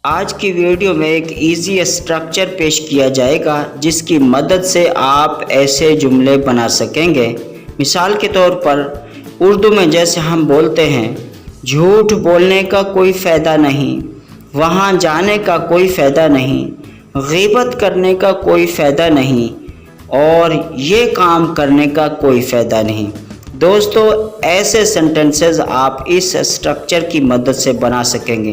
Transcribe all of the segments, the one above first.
आज की वीडियो में एक इजी स्ट्रक्चर पेश किया जाएगा जिसकी मदद से आप ऐसे जुमले बना सकेंगे। मिसाल के तौर पर उर्दू में जैसे हम बोलते हैं, झूठ बोलने का कोई फ़ायदा नहीं, वहाँ जाने का कोई फ़ायदा नहीं, गीबत करने का कोई फ़ायदा नहीं और ये काम करने का कोई फ़ायदा नहीं। दोस्तों, ऐसे सेंटेंसेस आप इस स्ट्रक्चर की मदद से बना सकेंगे।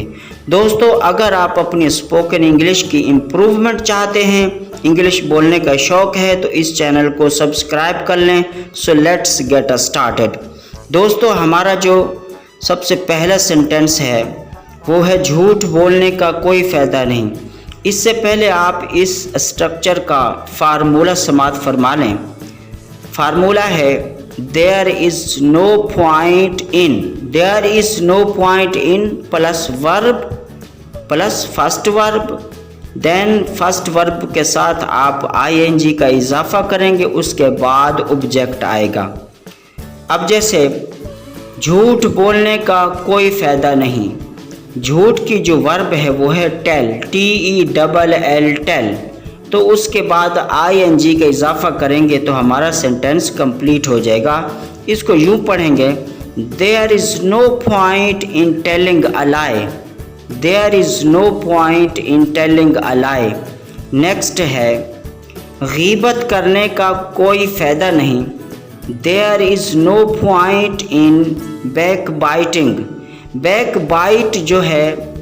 दोस्तों, अगर आप अपनी स्पोकन इंग्लिश की इम्प्रूवमेंट चाहते हैं, इंग्लिश बोलने का शौक़ है, तो इस चैनल को सब्सक्राइब कर लें। So let's get started. दोस्तों, हमारा जो सबसे पहला सेंटेंस है वो है झूठ बोलने का कोई फ़ायदा नहीं। इससे पहले आप इस स्ट्रक्चर का फार्मूला समाप्त फरमा लें। फार्मूला है there is no point in plus verb plus first verb, then first verb के साथ आप ing का इजाफा करेंगे, उसके बाद ऑब्जेक्ट आएगा। अब जैसे झूठ बोलने का कोई फ़ायदा नहीं, झूठ की जो वर्ब है वो है टेल, TELL टेल, तो उसके बाद ing का इजाफा करेंगे तो हमारा सेंटेंस कंप्लीट हो जाएगा। इसको यूँ पढ़ेंगे, there is no point in telling a lie, there is no point in telling a lie. Next है गीबत करने का कोई फ़ायदा नहीं, there is no point in backbiting. Backbite जो है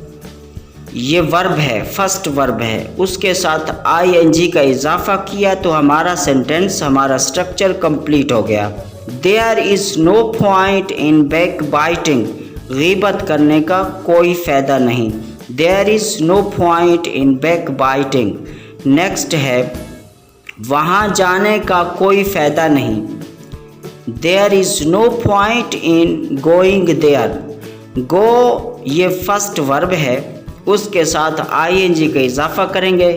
ये वर्ब है, फर्स्ट वर्ब है, उसके साथ ing का इजाफा किया तो हमारा सेंटेंस, हमारा स्ट्रक्चर कंप्लीट हो गया। There is no point in backbiting, गीबत करने का कोई फ़ायदा नहीं, there is no point in backbiting. Next है वहाँ जाने का कोई फ़ायदा नहीं, there is no point in going there. Go ये फर्स्ट वर्ब है, उसके साथ ing का इजाफा करेंगे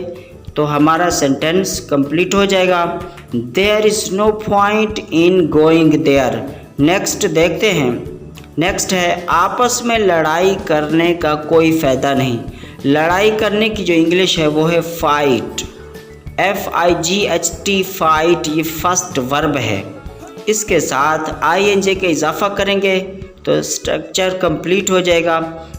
तो हमारा सेंटेंस कंप्लीट हो जाएगा। There is no point in going there. Next देखते हैं, नेक्स्ट है आपस में लड़ाई करने का कोई फ़ायदा नहीं। लड़ाई करने की जो इंग्लिश है वो है फाइट, FIGHT फाइट, ये फर्स्ट वर्ब है, इसके साथ ing का इजाफा करेंगे तो स्ट्रक्चर कंप्लीट हो जाएगा।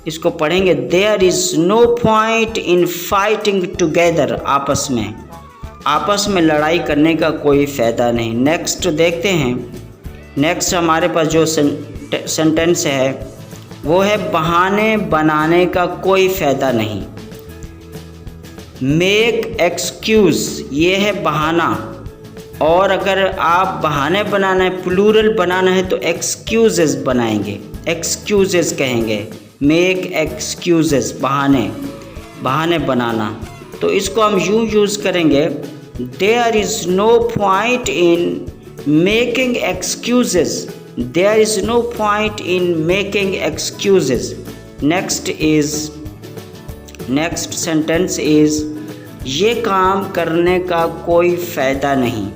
इसको पढ़ेंगे, there is no point in fighting together, आपस में लड़ाई करने का कोई फ़ायदा नहीं। नेक्स्ट देखते हैं, नेक्स्ट हमारे पास जो सेंटेंस है वो है बहाने बनाने का कोई फ़ायदा नहीं। मेक एक्सक्यूज़ ये है बहाना, और अगर आप बहाने बनाना है, प्लूरल बनाना है तो एक्सक्यूजेस बनाएंगे, एक्सक्यूजेस कहेंगे, मेक एक्सक्यूजेस, बहाने बनाना। तो इसको हम यूँ यूज़ करेंगे, there is no point in making excuses, there is no point in making excuses. Next sentence is ये काम करने का कोई फ़ायदा नहीं।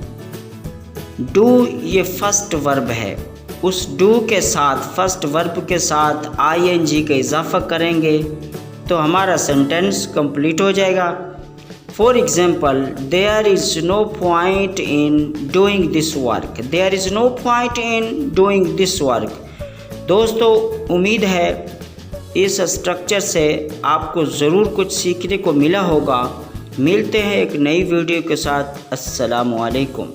डू ये फर्स्ट वर्ब है, उस डू के साथ, फर्स्ट वर्ब के साथ ing का इजाफा करेंगे तो हमारा सेंटेंस कंप्लीट हो जाएगा। For example, there is no point in doing this work, there is no point in doing this work. दोस्तों, उम्मीद है इस स्ट्रक्चर से आपको ज़रूर कुछ सीखने को मिला होगा। मिलते हैं एक नई वीडियो के साथ। अस्सलामु अलैकुम।